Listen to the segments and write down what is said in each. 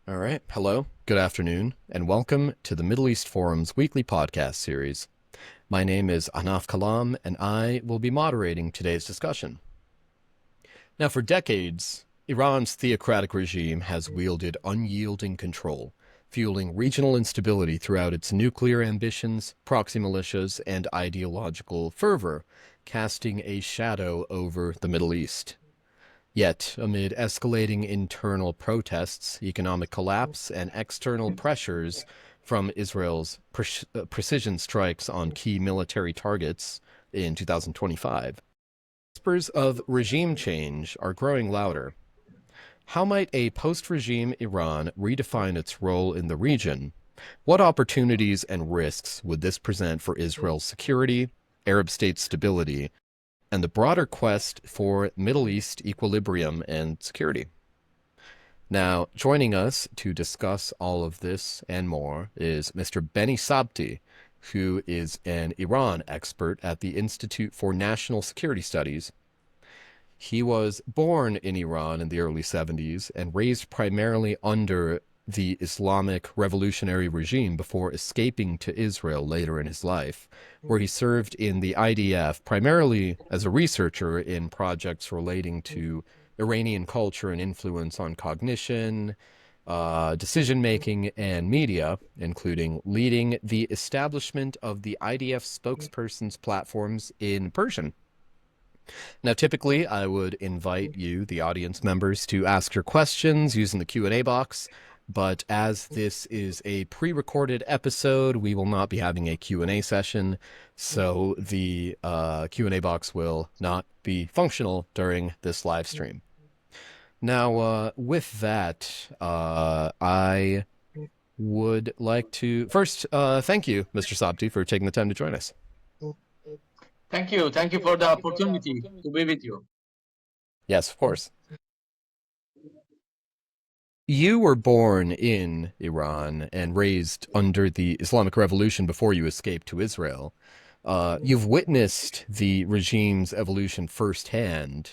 All right. Hello, good afternoon, and welcome to the Middle East Forum's weekly podcast series. My name is Anaf Kalam, and I will be moderating today's discussion. Now, for decades, Iran's theocratic regime has wielded unyielding control, fueling regional instability throughout its nuclear ambitions, proxy militias, and ideological fervor, casting a shadow over the Middle East. Yet, amid escalating internal protests, economic collapse, and external pressures from Israel's precision strikes on key military targets in 2025, whispers of regime change are growing louder. How might a post-regime Iran redefine its role in the region? What opportunities and risks would this present for Israel's security, Arab state stability, and the broader quest for Middle East equilibrium and security? Now, joining us to discuss all of this and more is Mr. Beni Sabti, who is an Iran expert at the Institute for National Security Studies. He was born in Iran in the early 70s and raised primarily under the Islamic Revolutionary regime before escaping to Israel later in his life, where he served in the IDF primarily as a researcher in projects relating to Iranian culture and influence on cognition, decision-making, and media, including leading the establishment of the IDF Spokesperson's platforms in Persian. Now, typically, I would invite you, the audience members, to ask your questions using the Q&A box. But as this is a pre-recorded episode, we will not be having a Q&A session, so the Q&A box will not be functional during this live stream. Now, with that, I would like to first thank you, Mr. Sabti, for taking the time to join us. Thank you. Thank you for the opportunity to be with you. Yes, of course. You were born in Iran and raised under the Islamic Revolution before you escaped to Israel. You've witnessed the regime's evolution firsthand.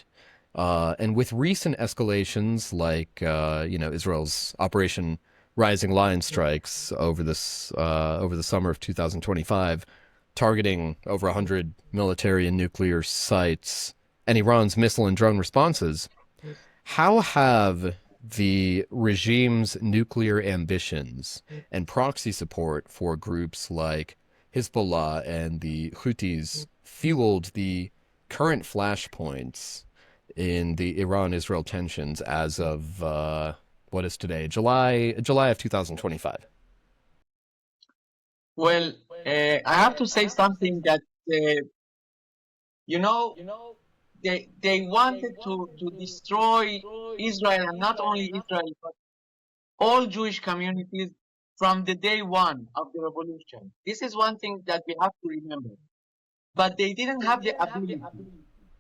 And with recent escalations like, Israel's Operation Rising Lion strikes over the summer of 2025, targeting over 100 military and nuclear sites, and Iran's missile and drone responses, how have the regime's nuclear ambitions and proxy support for groups like Hezbollah and the Houthis fueled the current flashpoints in the Iran-Israel tensions as of what is today, July of 2025? Well, I have to say something that, you know, they wanted to destroy Israel, and not only Israel, but all Jewish communities from the day one of the revolution. This is one thing that we have to remember. But they didn't have the ability.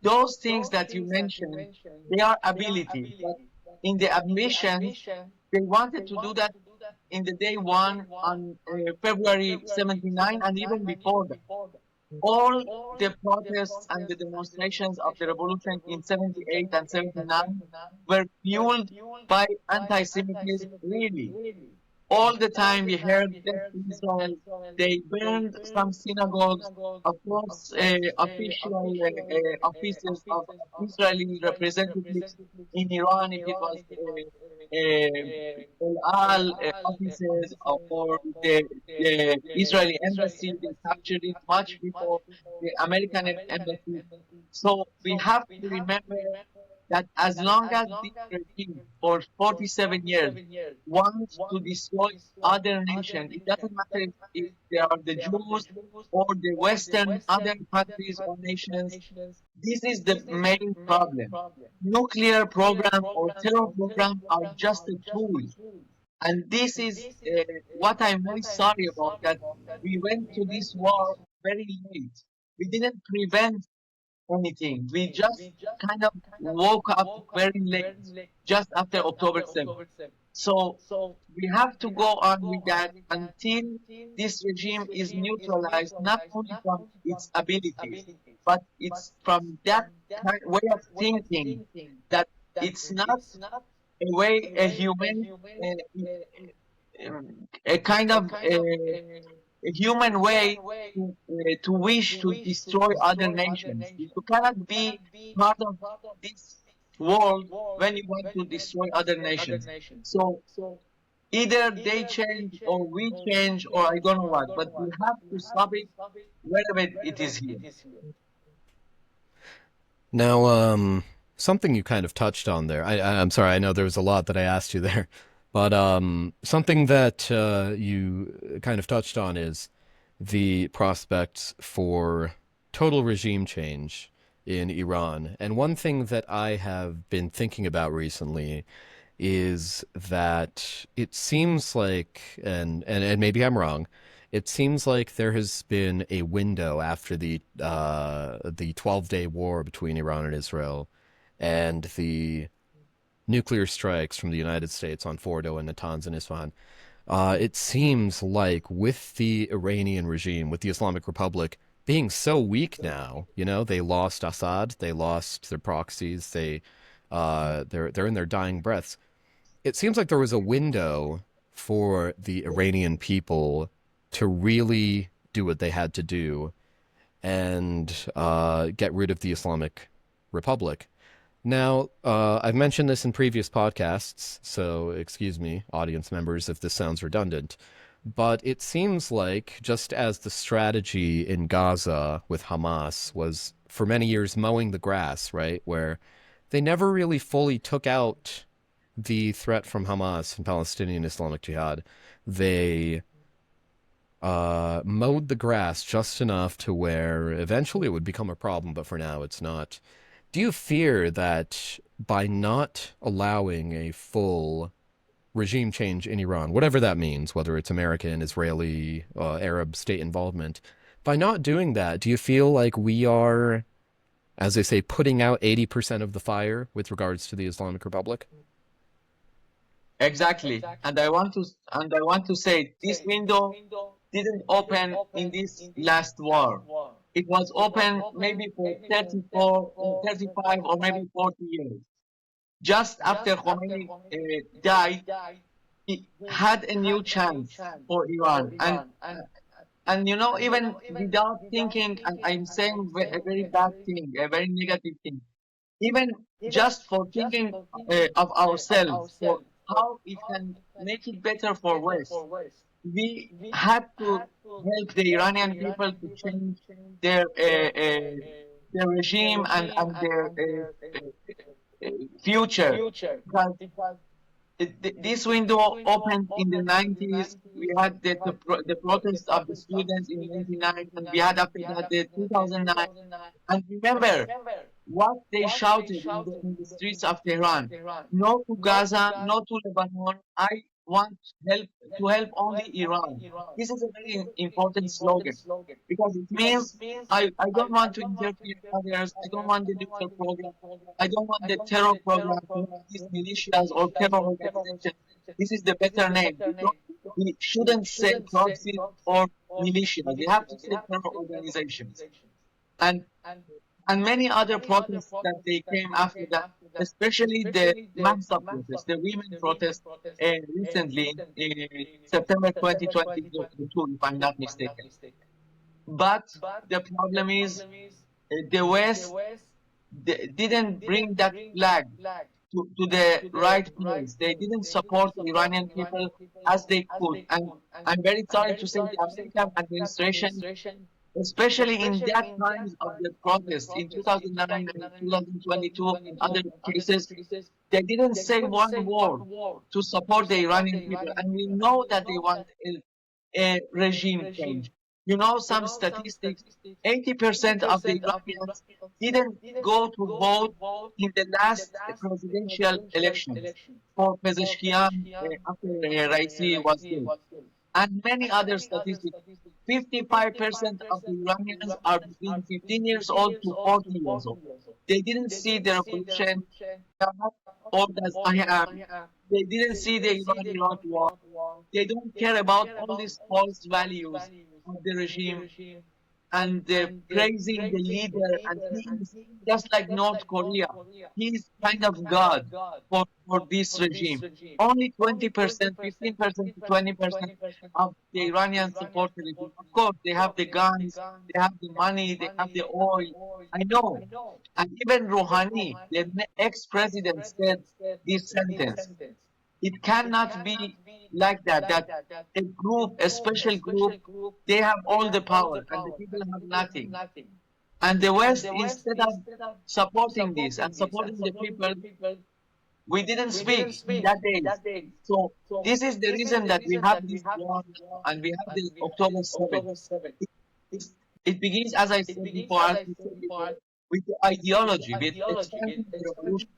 Those things that you mentioned, they are ability. But in the ambition, they wanted to do that in the day one on February 79 and even before that. All the protests and the demonstrations of the revolution in 78 and 79 were fueled by anti-Semitism, really. All the time we heard that in Israel, they burned some synagogues, of course, official offices of Israeli representatives in Iran, if it was Al offices or the Israeli embassy, they captured it much before the American embassy. So we have to remember that as long as this regime for 47 years wants to destroy other nations, it doesn't matter if they are the Jews or the Western other countries or nations, this is the main problem. Nuclear program or terror program are just a tool. And this is what I'm very sorry about, that we went to this war very late. We didn't prevent anything. We just kind of woke up very late, just after October 7th. So we have to go on with that until this regime is neutralized, not only from its abilities, but it's from that way of thinking that it's not a way, a human, a kind of a human way to wish to destroy other nations. You cannot be part of this world when you want to destroy other nations. So either they change or we change or I don't know what, but we have to stop it wherever it is here. Now, something you kind of touched on there. I'm sorry, I know there was a lot that I asked you there, but something that you kind of touched on is the prospects for total regime change in Iran. And one thing that I have been thinking about recently is that it seems like, and maybe I'm wrong, it seems like there has been a window after the 12-day war between Iran and Israel, and the nuclear strikes from the United States on Fordo and Natanz and Isfahan. It seems like with the Iranian regime, with the Islamic Republic being so weak now, you know, they lost Assad, they lost their proxies, they're in their dying breaths. It seems like there was a window for the Iranian people to really do what they had to do and get rid of the Islamic Republic. Now, I've mentioned this in previous podcasts, so excuse me, audience members, if this sounds redundant. But it seems like, just as the strategy in Gaza with Hamas was for many years mowing the grass, right, where they never really fully took out the threat from Hamas and Palestinian Islamic Jihad, they mowed the grass just enough to where eventually it would become a problem, but for now it's not. Do you fear that by not allowing a full regime change in Iran, whatever that means, whether it's American, Israeli, Arab state involvement, by not doing that, do you feel like we are, as they say, putting out 80% of the fire with regards to the Islamic Republic? Exactly. And I want to say this window didn't open in this last war. It was open maybe for 34, 35 or maybe 40 years. Just after Khomeini died, he had a new chance for Iran. And you know, even without thinking, and I'm saying a very bad thing, a very negative thing, even just for thinking of ourselves, for how it can make it better for West, we had to help the Iranian people to change their their regime and their future. Because this window opened in the 90s. We had the protest of the students in 99, and we had after that the 2009. And remember what they shouted in the streets of Tehran: no to Gaza, no to Lebanon. I want help to help only Iran. This is a very important slogan because it means I don't want to interfere in others. I don't want the nuclear program. I don't want the terror program to have these militias or terror organizations. This is the better name. We shouldn't say proxies or militias. We have to say terror organizations. And many other protests that they came after that, especially the Mahsa protest, the women protest recently in September 2022, if I'm not mistaken. But the problem is the West didn't bring that flag to the right place. They didn't support the Iranian people as they could. And I'm very sorry to say the American administration, especially in that times of the protests in 2009 and 2022 and other cases, they didn't say one word to support the Iranian people. And we know that they want a regime change. You know, some statistics, 80% of the Iranians didn't go to vote in the last presidential elections for Pezeshkian after Raisi was dead, and many other statistics. 55% of the Iranians are between 15 years old to 40 years old. They didn't see the revolution. They are not old as I am. They didn't see the Iran-Iraq war. They don't care about all these false values of the regime. and praising the leader, and he is just like North Korea. He is kind of God for this regime. Only 20%, 15% to 20% of the Iranians support the regime. Of course, they have the guns, they have the money, they have the oil. I know. And even Rouhani, the ex-president, said this sentence. It cannot be like that, that a group, a special group, they have all the power and the people have nothing. And the West, instead of supporting this and supporting the people, we didn't speak in that days. So this is the reason that we have this war now and we have the October 7th. It, it begins, as I said before, as we said before, with the ideology, with expanding the revolution.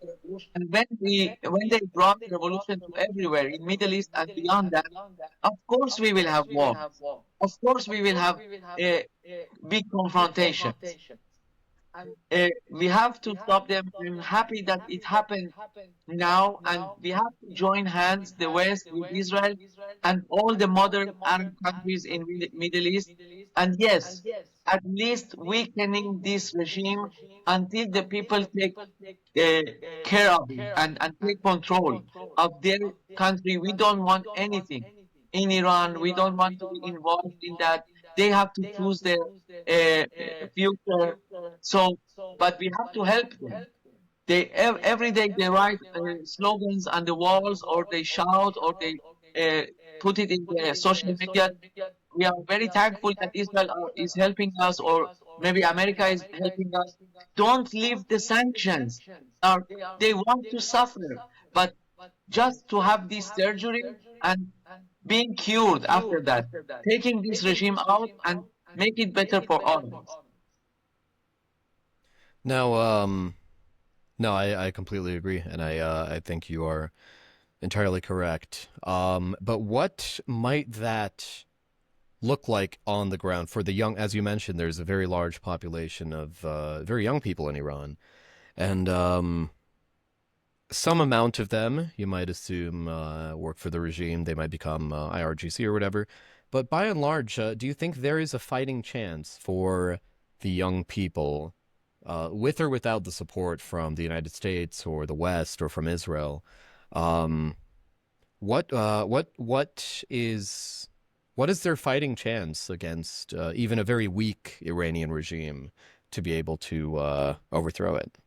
And when they brought revolution to everywhere in Middle East and beyond that, of course we will have war. Of course we will have big confrontations. We have to stop them. I'm happy that it happened now, and we have to join hands, the West with Israel and all the modern Arab countries in Middle East. And yes, at least weakening this regime until the people take care of it and take control of their country. We don't want anything in Iran. We don't want to be involved in that. They have to choose their future. So, but we have to help them. Every day they write slogans on the walls, or they shout, or they put it in the social media. We are very thankful that Israel is helping us, or maybe America is helping us. Don't leave the sanctions. They want to suffer, but just to have this surgery and being cured after that, taking this regime out and make it better for all of us. Now, no, I completely agree, and I think you are entirely correct. But what might that look like on the ground for the young? As you mentioned, there's a very large population of very young people in Iran, and some amount of them, you might assume, work for the regime. They might become IRGC or whatever. But by and large, do you think there is a fighting chance for the young people, with or without the support from the United States or the West or from Israel? What is their fighting chance against even a very weak Iranian regime to be able to overthrow it?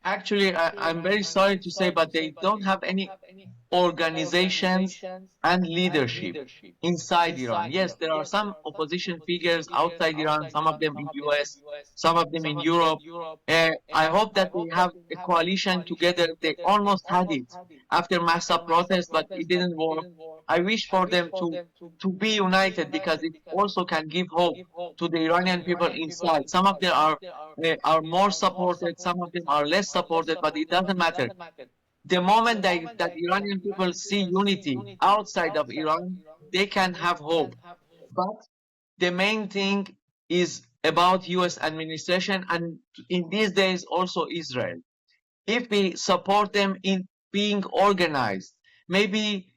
Actually, I'm very sorry to say, but they don't have any organizations and leadership inside Iran. Yes, there are some opposition figures outside Iran, some of them in US, some of them in Europe. I hope that they have a coalition together. They almost had it after massive protests, but it didn't work. I wish for them to be united, because it also can give hope to the Iranian people inside. Some of them are more supported, some of them are less supported, but it doesn't matter. The moment that Iranian people see unity outside of Iran, they can have hope. But the main thing is about US administration, and in these days also Israel. If we support them in being organized, maybe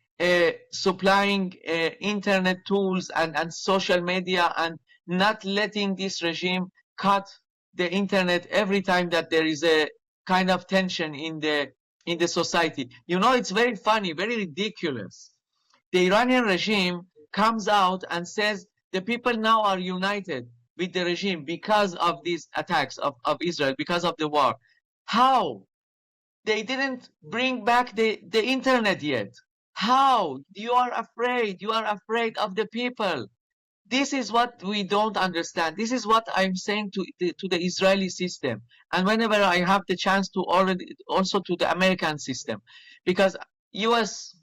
supplying internet tools and social media, and not letting this regime cut the internet every time that there is a kind of tension in the society. You know, it's very funny, very ridiculous. The Iranian regime comes out and says the people now are united with the regime because of these attacks of Israel, because of the war. How? They didn't bring back the internet yet. How? You are afraid. You are afraid of the people. This is what we don't understand. This is what I'm saying to the Israeli system. And whenever I have the chance to also to the American system, because US,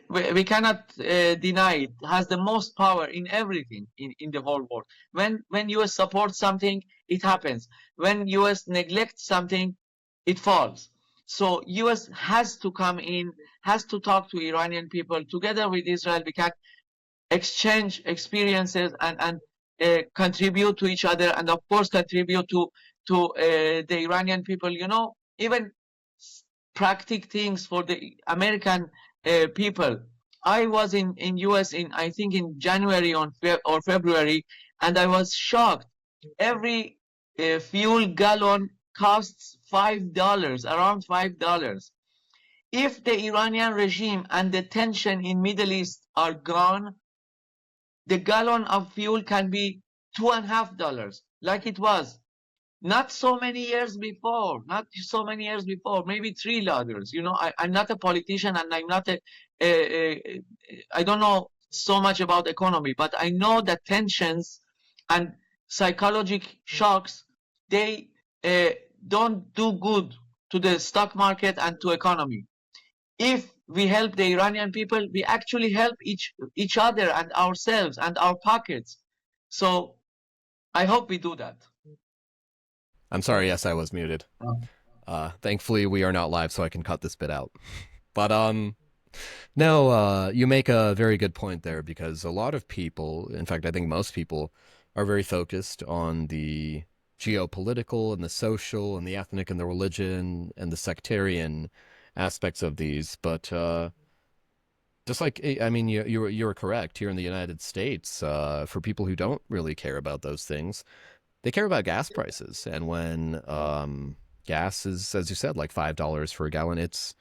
we cannot deny it, has the most power in everything in the whole world. When US supports something, it happens. When US neglects something, it falls. So US has to come in, has to talk to Iranian people. Together with Israel, we can exchange experiences and contribute to each other, and of course contribute to the Iranian people. You know, even practical things for the American people. I was in US in, I think, in January or February, and I was shocked. Every fuel gallon costs $5, around $5. If the Iranian regime and the tension in Middle East are gone, the gallon of fuel can be $2.50, like it was not so many years before, not so many years before, maybe $3. I'm not a politician, and I'm not I don't know so much about economy, but I know that tensions and psychological shocks, they uh, don't do good to the stock market and to economy. If we help the Iranian people, we actually help each other and ourselves and our pockets. So I hope we do that. I'm sorry, yes, I was muted. Thankfully, we are not live, so I can cut this bit out. But no, you make a very good point there because a lot of people, in fact, I think most people, are very focused on the geopolitical and the social and the ethnic and the religion and the sectarian aspects of these. But just like I mean, you're correct. Here in the United States, for people who don't really care about those things, they care about gas prices. And when gas is, as you said, like $5 for a gallon, it's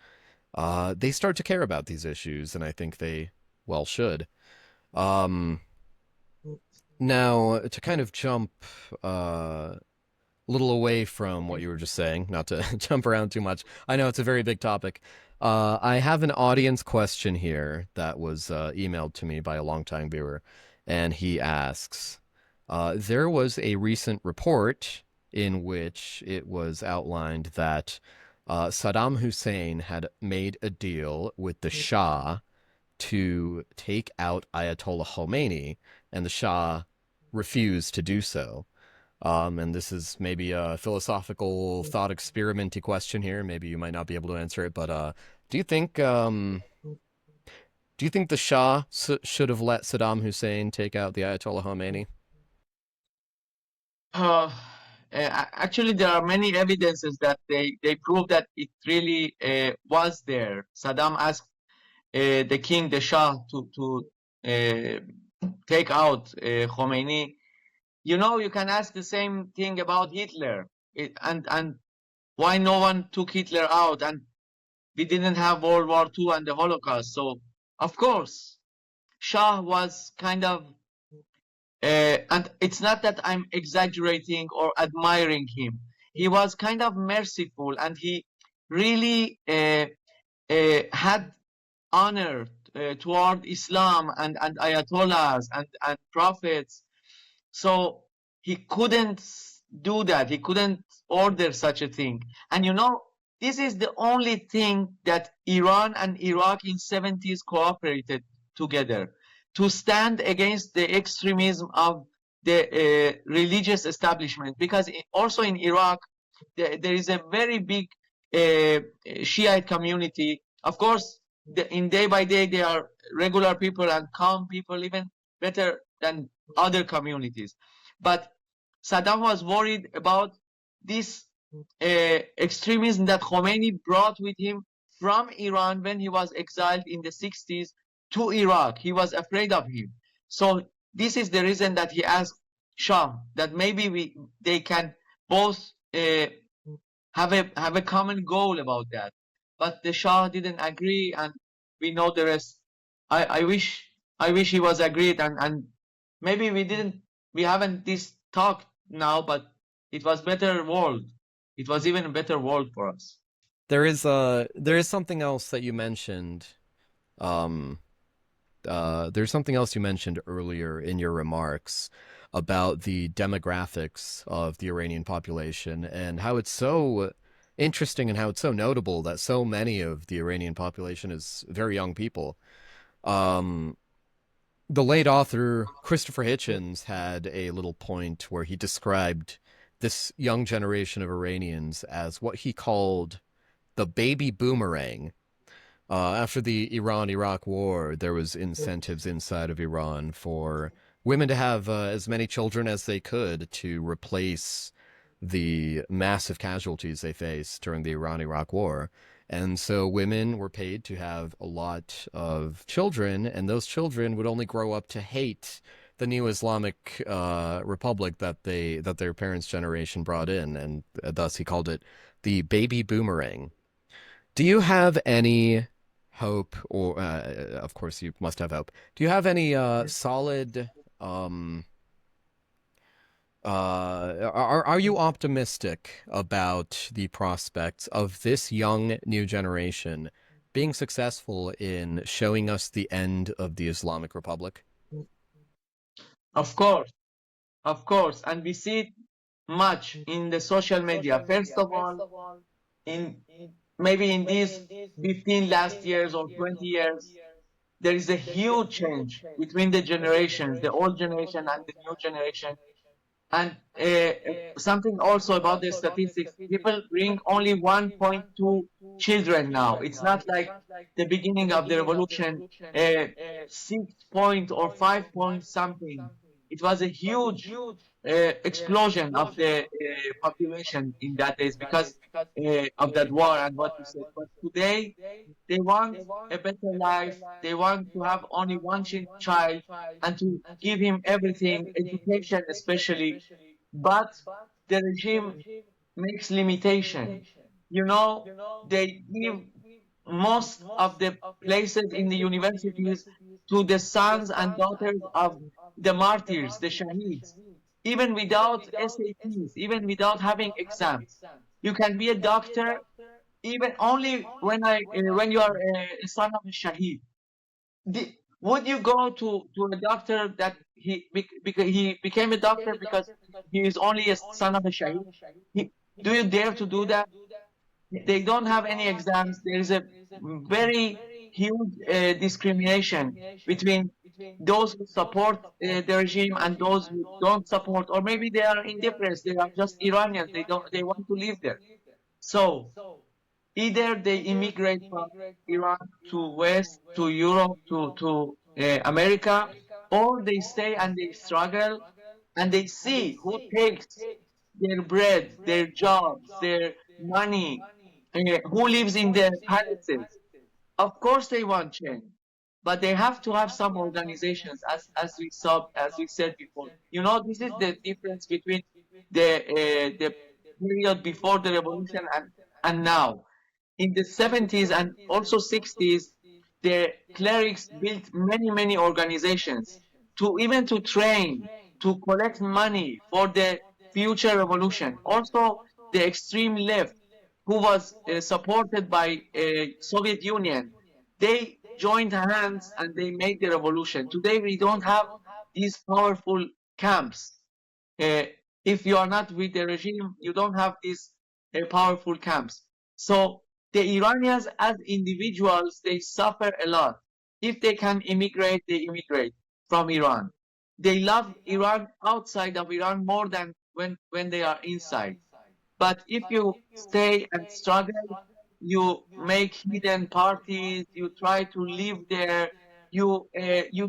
they start to care about these issues, and I think they well should. Um, Now, to kind of jump a little away from what you were just saying, not to jump around too much. I know it's a very big topic. I have an audience question here that was emailed to me by a longtime viewer, and he asks, there was a recent report in which it was outlined that Saddam Hussein had made a deal with the Shah to take out Ayatollah Khomeini, and the Shah refused to do so. And this is maybe a philosophical thought experimenty question here. Maybe you might not be able to answer it, but do you think do you think the Shah should have let Saddam Hussein take out the Ayatollah Khomeini? Uh, Actually, there are many evidences that they prove that it really was there. Saddam asked the king, the Shah, to take out Khomeini. You can ask the same thing about Hitler, and why no one took Hitler out, and we didn't have World War II and the Holocaust. So, of course, Shah was kind of and it's not that I'm exaggerating or admiring him. He was kind of merciful, and he really had honor toward Islam and ayatollahs and prophets. So he couldn't do that. He couldn't order such a thing. And this is the only thing that Iran and Iraq in 70s cooperated together to stand against the extremism of the religious establishment. Because also in Iraq, there is a very big Shiite community. Of course, in day by day, they are regular people and calm people, even better than other communities. But Saddam was worried about this extremism that Khomeini brought with him from Iran when he was exiled in the 60s to Iraq. He was afraid of him. So this is the reason that he asked Shah that maybe they can both have a common goal about that. But the Shah didn't agree, and we know the rest. I wish he was agreed, and maybe we haven't this talk now, but it was better world. It was even a better world for us. There is something else that you mentioned. Um, there's something else you mentioned earlier in your remarks about the demographics of the Iranian population and how it's so interesting and how it's so notable that so many of the Iranian population is very young people. Um, the late author Christopher Hitchens had a little point where he described this young generation of Iranians as what he called the baby boomerang. After the Iran-Iraq war, there was incentives inside of Iran for women to have as many children as they could to replace the massive casualties they faced during the Iran-Iraq war. And so women were paid to have a lot of children, and those children would only grow up to hate the new Islamic republic that their parents' generation brought in, and thus he called it the baby boomerang. Do you have any hope, or of course you must have hope? Do you have any solid? Are you optimistic about the prospects of this young new generation being successful in showing us the end of the Islamic Republic? Of course, of course. And we see it much in the social media. First of all, in maybe in these 15 last years or 20 years, there is a huge change between the generations, the old generation and the new generation. And something also about the statistics, people bring only 1.2 children now. It's not like the beginning of the revolution, 6 point or 5 point something. It was a huge explosion of the population in that days because of that war and what you said. But today, they want a better life. They want to have only one child and to give him everything, education especially. But the regime makes limitation. You know, they give most of the places in the universities to the sons and daughters of the martyrs, the shaheeds, even without SATs, even without having exams. You can be a doctor even only when you are a son of a shaheed. Would you go to a doctor that because he became a doctor because he is only a son of a shaheed? Do you dare to do that? They don't have any exams. There is a very huge discrimination between those who support the regime and those who don't support, or maybe they are indifferent. They are just Iranians. They want to live there. So either they immigrate from Iran to West, to Europe, to America, or they stay and they struggle and they see who takes their bread, their jobs, their money, who lives in their palaces. Of course, they want change, but they have to have some organizations, as we said before. You know, this is the difference between the period before the revolution and now. In the 70s and also 60s, the clerics built many organizations to even to train, to collect money for the future revolution. Also, the extreme left, who was supported by Soviet Union, they joined hands and they made the revolution. Today, we don't have these powerful camps. Uh, if you are not with the regime, you don't have these powerful camps. So the Iranians as individuals, they suffer a lot. If they can immigrate, they immigrate from Iran. They love Iran outside of Iran more than when they are inside. But if you stay and struggle, you make hidden parties, you try to live there, you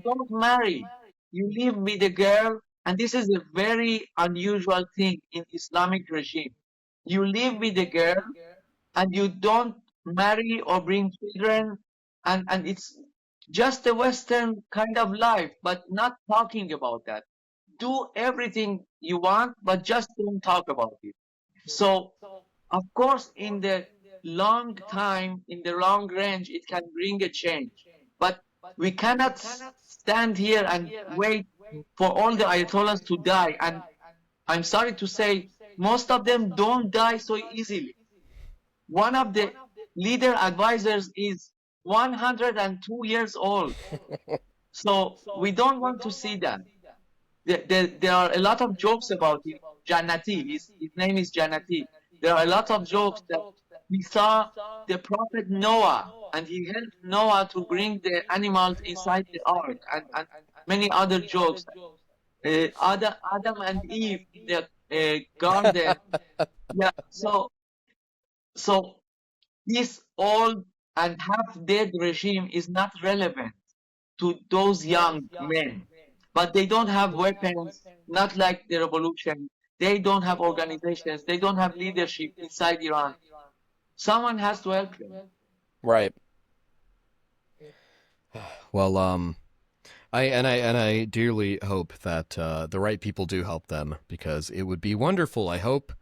don't marry, you live with a girl, and this is a very unusual thing in Islamic regime. You live with a girl and you don't marry or bring children, and it's just a Western kind of life, but not talking about that. Do everything you want, but just don't talk about it. So, of course, in the long time, in the long range, it can bring a change. But we cannot stand here and wait for all the Ayatollahs to die. And I'm sorry to say, most of them don't die so easily. One of the leader advisors is 102 years old. So we don't want to see that. There are a lot of jokes about him. Jannati, his name is Jannati. There are a lot of jokes that he saw the prophet Noah and he helped Noah to bring the animals inside the ark and many other jokes. Adam and Eve in the garden. Yeah, so this old and half dead regime is not relevant to those young men. But they don't have weapons, not like the revolution. They don't have organizations. They don't have leadership inside Iran. Someone has to help them. Right. Well, I dearly hope that the right people do help them, because it would be wonderful, I hope,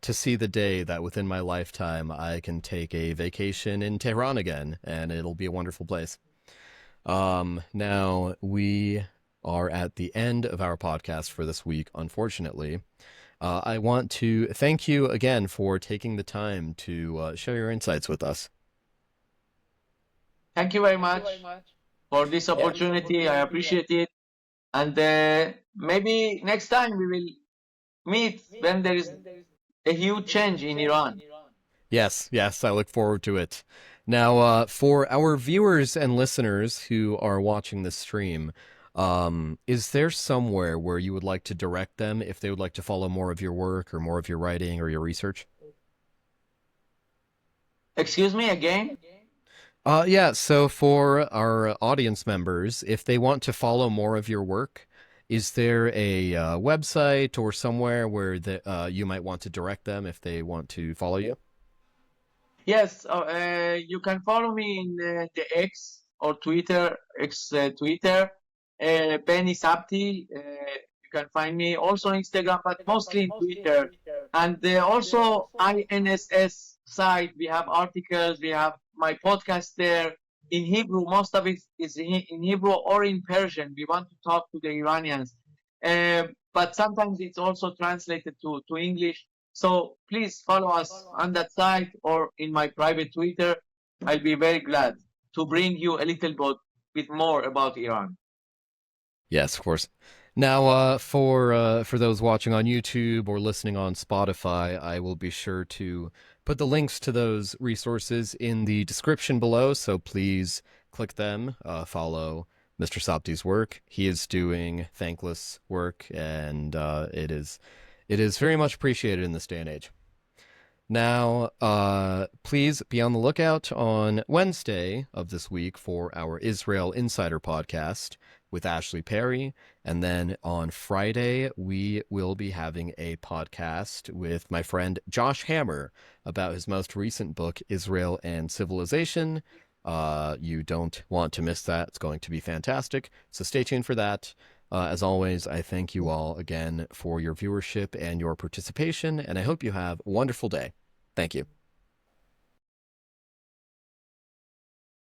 to see the day that within my lifetime I can take a vacation in Tehran again, and it'll be a wonderful place. Now we are at the end of our podcast for this week, unfortunately. I want to thank you again for taking the time to share your insights with us. Thank you very much for this opportunity. I appreciate it. And maybe next time we will meet when there is a huge change in Iran. Yes, yes, I look forward to it. Now, for our viewers and listeners who are watching this stream, is there somewhere where you would like to direct them if they would like to follow more of your work or more of your writing or your research? Excuse me again? Yeah, so for our audience members, if they want to follow more of your work, is there a website or somewhere where you might want to direct them if they want to follow you? Yes, you can follow me in the X or Twitter, Twitter, Beni Sabti. You can find me also on Instagram, but mostly in Twitter. And also INSS site. We have articles. We have my podcast there in Hebrew. Most of it is in Hebrew or in Persian. We want to talk to the Iranians, but sometimes it's also translated to English. So please follow us on that site or in my private Twitter. I'll be very glad to bring you a little bit more about Iran. Yes, of course. Now, for those watching on YouTube or listening on Spotify, I will be sure to put the links to those resources in the description below. So please click them. Follow Mr. Sapti's work. He is doing thankless work, and it is very much appreciated in this day and age. Now, please be on the lookout on Wednesday of this week for our Israel Insider podcast with Ashley Perry. And then on Friday, we will be having a podcast with my friend Josh Hammer about his most recent book, Israel and Civilization. You don't want to miss that. It's going to be fantastic. So stay tuned for that. As always, I thank you all again for your viewership and your participation, and I hope you have a wonderful day. Thank you.